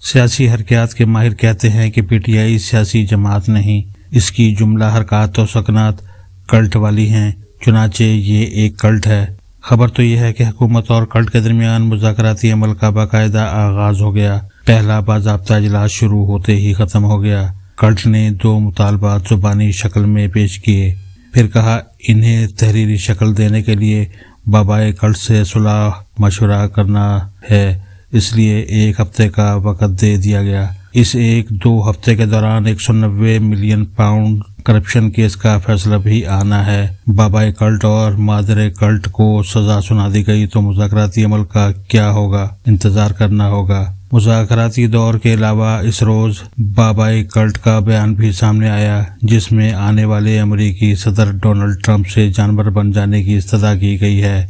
سیاسی حرکات کے ماہر کہتے ہیں کہ پی ٹی آئی سیاسی جماعت نہیں، اس کی جملہ حرکات و سکنات کلٹ والی ہیں، چنانچہ یہ ایک کلٹ ہے۔ خبر تو یہ ہے کہ حکومت اور کلٹ کے درمیان مذاکراتی عمل کا باقاعدہ آغاز ہو گیا۔ پہلا باضابطہ اجلاس شروع ہوتے ہی ختم ہو گیا۔ کلٹ نے 2 مطالبات زبانی شکل میں پیش کیے، پھر کہا انہیں تحریری شکل دینے کے لیے بابائے کلٹ سے صلاح مشورہ کرنا ہے، اس لیے 1 ہفتے کا وقت دے دیا گیا۔ اس 1-2 ہفتے کے دوران 190 ملین پاؤنڈ کرپشن کیس کا فیصلہ بھی آنا ہے۔ بابائے کلٹ اور مادر کلٹ کو سزا سنا دی گئی تو مذاکراتی عمل کا کیا ہوگا؟ انتظار کرنا ہوگا۔ مذاکراتی دور کے علاوہ اس روز بابائے کلٹ کا بیان بھی سامنے آیا، جس میں آنے والے امریکی صدر ڈونلڈ ٹرمپ سے جانور بن جانے کی استدعا کی گئی ہے۔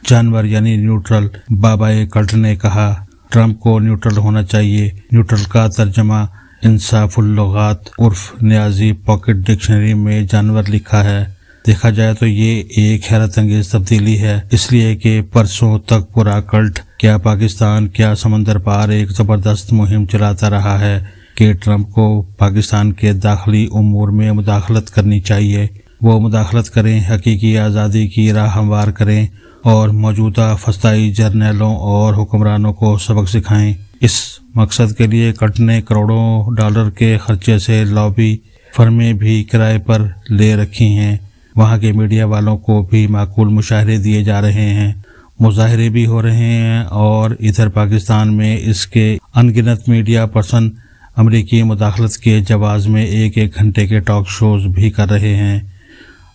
جانور یعنی نیوٹرل۔ بابائے کلٹ نے کہا ٹرمپ کو نیوٹرل ہونا چاہیے۔ نیوٹرل کا ترجمہ انصاف اللغات عرف نیازی پاکٹ ڈکشنری میں جانور لکھا ہے۔ دیکھا جائے تو یہ ایک حیرت انگیز تبدیلی ہے، اس لیے کہ برسوں تک پورا کلٹ کیا پاکستان کیا سمندر پار ایک زبردست مہم چلاتا رہا ہے کہ ٹرمپ کو پاکستان کے داخلی امور میں مداخلت کرنی چاہیے۔ وہ مداخلت کریں، حقیقی آزادی کی راہ ہموار کریں اور موجودہ فسطائی جرنیلوں اور حکمرانوں کو سبق سکھائیں۔ اس مقصد کے لیے کلٹ نے کروڑوں ڈالر کے خرچے سے لابی فرمیں بھی کرائے پر لے رکھی ہیں۔ وہاں کے میڈیا والوں کو بھی معقول مشاہرے دیے جا رہے ہیں، مظاہرے بھی ہو رہے ہیں، اور ادھر پاکستان میں اس کے ان گنت میڈیا پرسن امریکی مداخلت کے جواز میں 1 گھنٹے کے ٹاک شوز بھی کر رہے ہیں۔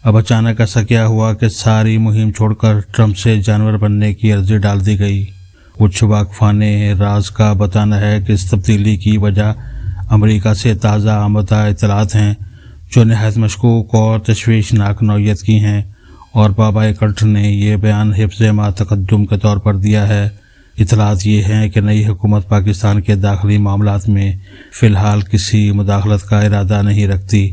اب اچانک ایسا کیا ہوا کہ ساری مہم چھوڑ کر ٹرمپ سے جانور بننے کی عرضی ڈال دی گئی؟ کچھ واقفان راز کا بتانا ہے کہ اس تبدیلی کی وجہ امریکہ سے تازہ آمدہ اطلاعات ہیں، جو نہایت مشکوک اور تشویشناک نوعیت کی ہیں، اور بابائے کلٹ نے یہ بیان حفظ ما تقدم کے طور پر دیا ہے۔ اطلاعات یہ ہیں کہ نئی حکومت پاکستان کے داخلی معاملات میں فی الحال کسی مداخلت کا ارادہ نہیں رکھتی۔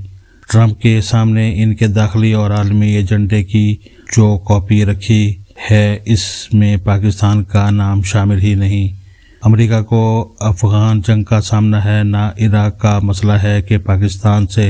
ٹرمپ کے سامنے ان کے داخلی اور عالمی ایجنڈے کی جو کاپی رکھی ہے، اس میں پاکستان کا نام شامل ہی نہیں۔ امریکہ کو افغان جنگ کا سامنا ہے، نہ عراق کا مسئلہ ہے کہ پاکستان سے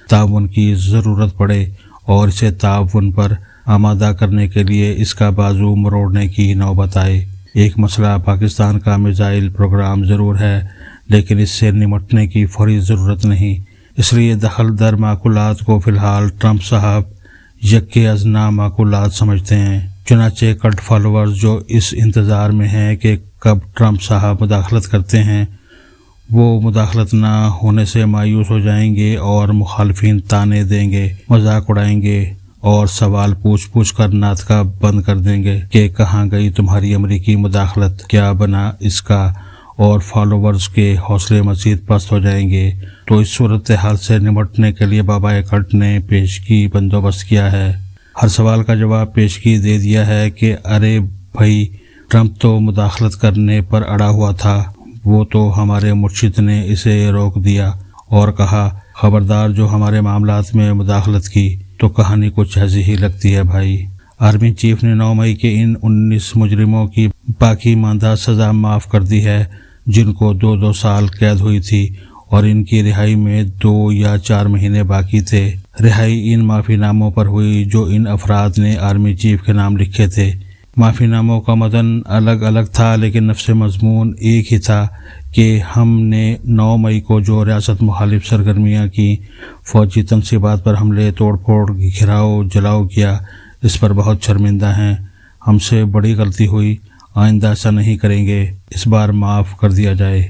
تعاون کی ضرورت پڑے اور اسے تعاون پر آمادہ کرنے کے لیے اس کا بازو مروڑنے کی نوبت آئے۔ ایک مسئلہ پاکستان کا میزائل پروگرام ضرور ہے، لیکن اس سے نمٹنے کی فوری ضرورت نہیں، اس لیے دخل در معقولات کو فی الحال ٹرمپ صاحب یکے از نامعقولات سمجھتے ہیں۔ چنانچہ کلٹ فالوورز جو اس انتظار میں ہیں کہ کب ٹرمپ صاحب مداخلت کرتے ہیں، وہ مداخلت نہ ہونے سے مایوس ہو جائیں گے اور مخالفین تانے دیں گے، مذاق اڑائیں گے اور سوال پوچھ کر ناطقہ بند کر دیں گے کہ کہاں گئی تمہاری امریکی مداخلت، کیا بنا اس کا، اور فالوورز کے حوصلے مزید پست ہو جائیں گے۔ تو اس صورتحال سے نمٹنے کے لیے بابائے کلٹ نے پیشگی بندوبست کیا ہے۔ ہر سوال کا جواب پیشگی دے دیا ہے کہ ارے بھائی، ٹرمپ تو مداخلت کرنے پر اڑا ہوا تھا، وہ تو ہمارے مرشد نے اسے روک دیا اور کہا خبردار جو ہمارے معاملات میں مداخلت کی۔ تو کہانی کچھ ایسی ہی لگتی ہے بھائی۔ آرمی چیف نے 9 مئی کے ان 19 مجرموں کی باقی ماندہ سزا معاف کر دی ہے، جن کو 2 سال قید ہوئی تھی، اور ان کی رہائی میں 2 یا 4 مہینے باقی تھے۔ رہائی ان معافی ناموں پر ہوئی جو ان افراد نے آرمی چیف کے نام لکھے تھے۔ معافی ناموں کا متن الگ الگ تھا، لیکن نفس مضمون ایک ہی تھا کہ ہم نے 9 مئی کو جو ریاست مخالف سرگرمیاں کی، فوجی تنصیبات پر حملے، توڑ پھوڑ، گھراؤ جلاؤ کیا، اس پر بہت شرمندہ ہیں۔ ہم سے بڑی غلطی ہوئی، آئندہ ایسا نہیں کریں گے، اس بار معاف کر دیا جائے۔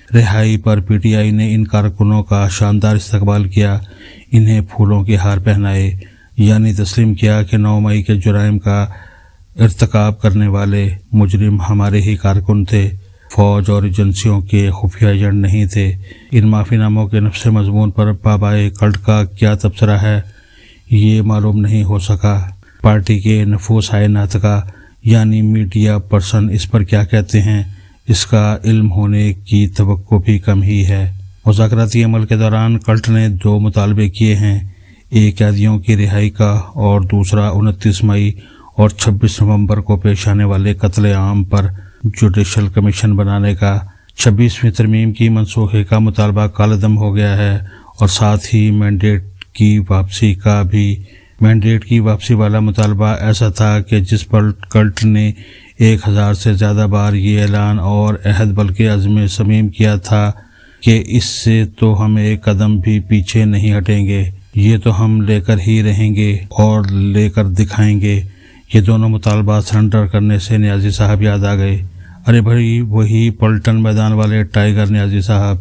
رہائی پر پی ٹی آئی نے ان کارکنوں کا شاندار استقبال کیا، انہیں پھولوں کے ہار پہنائے، یعنی تسلیم کیا کہ 9 مئی کے جرائم کا ارتکاب کرنے والے مجرم ہمارے ہی کارکن تھے، فوج اور ایجنسیوں کے خفیہ ایجنٹ نہیں تھے۔ ان معافی ناموں کے نفس مضمون پر بابائے کلٹ کا کیا تبصرہ ہے، یہ معلوم نہیں ہو سکا۔ پارٹی کے نفوس ناطقہ یعنی میڈیا پرسن اس پر کیا کہتے ہیں، اس کا علم ہونے کی توقع بھی کم ہی ہے۔ مذاکراتی عمل کے دوران کلٹ نے 2 مطالبے کیے ہیں، ایک قیدیوں کی رہائی کا اور دوسرا 29 مئی اور 26 نومبر کو پیش آنے والے قتل عام پر جوڈیشل کمیشن بنانے کا۔ 26ویں ترمیم کی منسوخی کا مطالبہ کالعدم ہو گیا ہے اور ساتھ ہی مینڈیٹ کی واپسی والا مطالبہ ایسا تھا کہ جس پر کلٹ نے 1000 سے زیادہ بار یہ اعلان اور عہد بلکہ عزم صمیم کیا تھا کہ اس سے تو ہم ایک قدم بھی پیچھے نہیں ہٹیں گے، یہ تو ہم لے کر ہی رہیں گے اور لے کر دکھائیں گے۔ یہ دونوں مطالبات سرنڈر کرنے سے نیازی صاحب یاد آ گئے۔ ارے بھائی وہی پلٹن میدان والے ٹائیگر نیازی صاحب۔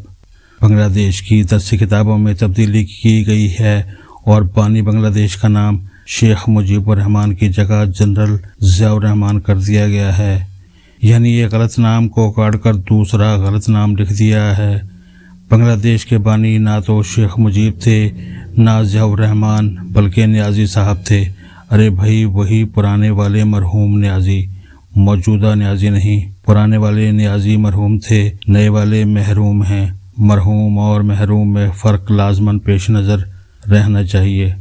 بنگلہ دیش کی درسی کتابوں میں تبدیلی کی گئی ہے اور بانی بنگلہ دیش کا نام شیخ مجیب الرحمان کی جگہ جنرل ضیاء الرحمان کر دیا گیا ہے، یعنی ایک غلط نام کو کاٹ کر دوسرا غلط نام لکھ دیا ہے۔ بنگلہ دیش کے بانی نہ تو شیخ مجیب تھے نہ ضیاء الرحمان بلکہ نیازی صاحب تھے۔ ارے بھائی وہی پرانے والے مرحوم نیازی، موجودہ نیازی نہیں۔ پرانے والے نیازی مرحوم تھے، نئے والے محروم ہیں۔ مرحوم اور محروم میں فرق لازماً پیش نظر رہنا چاہیے۔